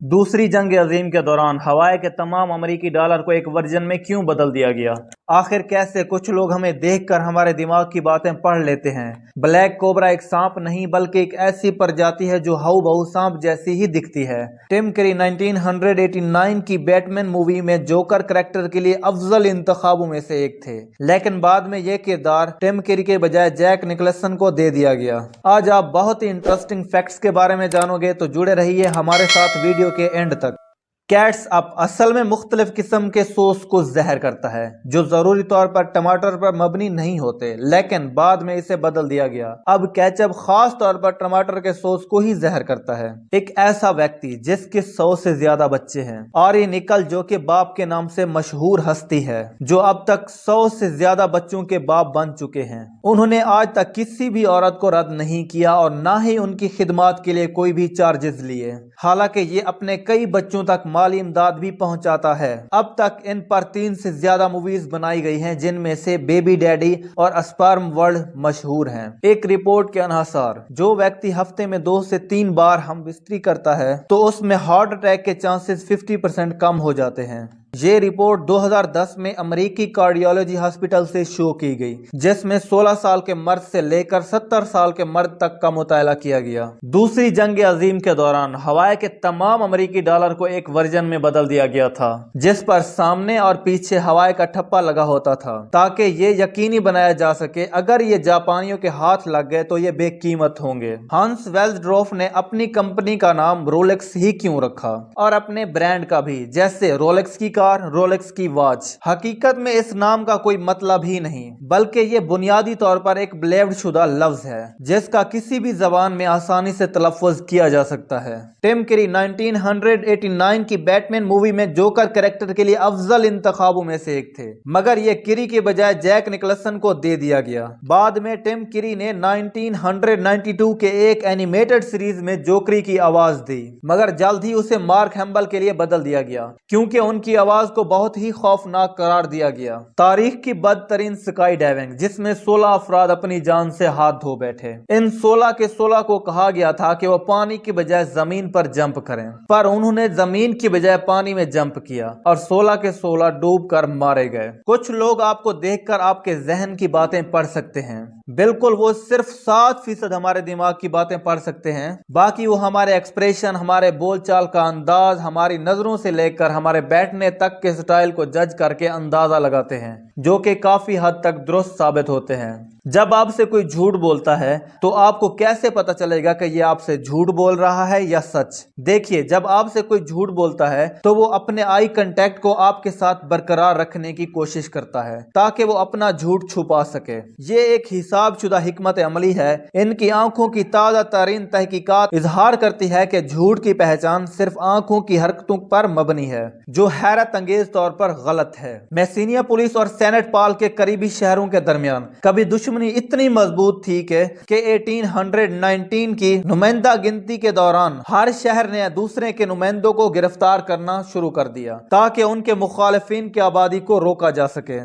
दूसरी जंग अजीम के दौरान हवाई के तमाम अमेरिकी डॉलर को एक वर्जन में क्यों बदल दिया गया? आखिर कैसे? कुछ लोग हमें देखकर हमारे दिमाग की बातें पढ़ लेते हैं। ब्लैक कोबरा एक सांप नहीं बल्कि एक ऐसी प्रजाति है जो हूबहू सांप जैसी ही दिखती है। टिम करी 1989 की बैटमैन मूवी में जोकर करैक्टर के लिए अफजल इंतखाबों में से एक थे, लेकिन बाद में यह किरदार टिम करी के बजाय जैक निकलसन को दे दिया गया। आज आप बहुत ही इंटरेस्टिंग फैक्ट्स के बारे में जानोगे, तो जुड़े रहिए हमारे साथ वीडियो के एंड तक। कैट्स अप असल में मुख्तलिफ किस्म के सॉस को जहर करता है जो जरूरी तौर पर टमाटर पर मबनी नहीं होते, लेकिन बाद में इसे बदल दिया गया। अब केचप खास तौर पर टमाटर के सॉस को ही जहर करता है। एक ऐसा व्यक्ति जिसके 100 से ज्यादा बच्चे हैं, आरी निकल, जो कि बाप के नाम से मशहूर हस्ती है, जो अब तक 100 से ज्यादा बच्चों के बाप बन चुके हैं। उन्होंने आज तक किसी भी औरत को रद्द नहीं किया और ना ही उनकी खिदमत के लिए कोई भी चार्जेस लिए। हालांकि ये अपने कई बच्चों तक माली इमदाद भी पहुंचाता है। अब तक इन पर 3 से ज्यादा मूवीज बनाई गई हैं, जिनमें से बेबी डैडी और स्पर्म वर्ल्ड मशहूर हैं। एक रिपोर्ट के अनुसार जो व्यक्ति हफ्ते में 2 से 3 बार हम बिस्तरी करता है तो उसमें हार्ट अटैक के चांसेस 50% कम हो जाते हैं। ये रिपोर्ट 2010 में अमेरिकी कार्डियोलॉजी हॉस्पिटल से शो की गई, जिसमें 16 साल के मर्द से लेकर 70 साल के मर्द तक का मुताला किया गया। दूसरी जंग अजीम के दौरान हवाई के तमाम अमेरिकी डॉलर को एक वर्जन में बदल दिया गया था, जिस पर सामने और पीछे हवाई का ठप्पा लगा होता था, ताकि ये यकीनी बनाया जा सके अगर ये जापानियों के हाथ लग गए तो ये बेकीमत होंगे। हंस वेल्सड्रोफ ने अपनी कंपनी का नाम रोलेक्स ही क्यों रखा, और अपने ब्रांड का भी, जैसे रोलेक्स की कार, रोलेक्स की वॉच। हकीकत में इस नाम का कोई मतलब ही नहीं, बल्कि ये बुनियादी तौर पर एक ब्लेड शुदा लफ्ज है जिसका किसी भी जबान में आसानी से तलफ़्फ़ुज़ किया जा सकता है। टिम करी 1989 की बैटमैन मूवी में जोकर कैरेक्टर के लिए अफजल इंतखाबों में से एक थे, मगर ये करी के बजाय जैक निकलसन को दे दिया गया। बाद में टिम करी ने 1992 के एक एनिमेटेड सीरीज में जोकरी की आवाज दी, मगर जल्द ही उसे मार्क हैम्बल के लिए बदल दिया गया क्योंकि उनकी आवाज को बहुत ही खौफनाक करार दिया गया। तारीख की बदतरीन स्काई डाइविंग, जिसमें 16 अफराद अपनी जान से हाथ धो बैठे। इन 16 के 16 को कहा गया था कि वो पानी की बजाय जमीन पर जंप करें, पर उन्होंने जमीन की बजाय पानी में जंप किया और 16 के 16 डूब कर मारे गए। कुछ लोग आपको देखकर आपके जहन की बातें पढ़ सकते हैं। बिल्कुल, वो सिर्फ 7% हमारे दिमाग की बातें पढ़ सकते हैं, बाकी वो हमारे एक्सप्रेशन, हमारे बोलचाल का अंदाज, हमारी नजरों से लेकर हमारे बैठने तक के स्टाइल को जज करके अंदाजा लगाते हैं, जो कि काफी हद तक दुरुस्त साबित होते हैं। जब आपसे कोई झूठ बोलता है तो आपको कैसे पता चलेगा कि ये आपसे झूठ बोल रहा है या सच? देखिए, जब आपसे कोई झूठ बोलता है तो वो अपने आई कांटेक्ट को आपके साथ बरकरार रखने की कोशिश करता है ताकि वो अपना झूठ छुपा सके। ये एक हिसाबशुदा हिकमत अमली है। इनकी आंखों की ताजा तरीन तहकीकात इजहार करती है कि झूठ की पहचान सिर्फ आंखों की हरकतों पर मबनी है, जो हैरत अंगेज तौर पर गलत है। मैसीनिया पुलिस और सेनेट पाल के करीबी शहरों के दरमियान कभी दुश्मनी इतनी मजबूत थी कि 1819 की नुमाइंदा गिनती के दौरान हर शहर ने दूसरे के नुमाइंदों को गिरफ्तार करना शुरू कर दिया ताकि उनके मुखालिफिन की आबादी को रोका जा सके।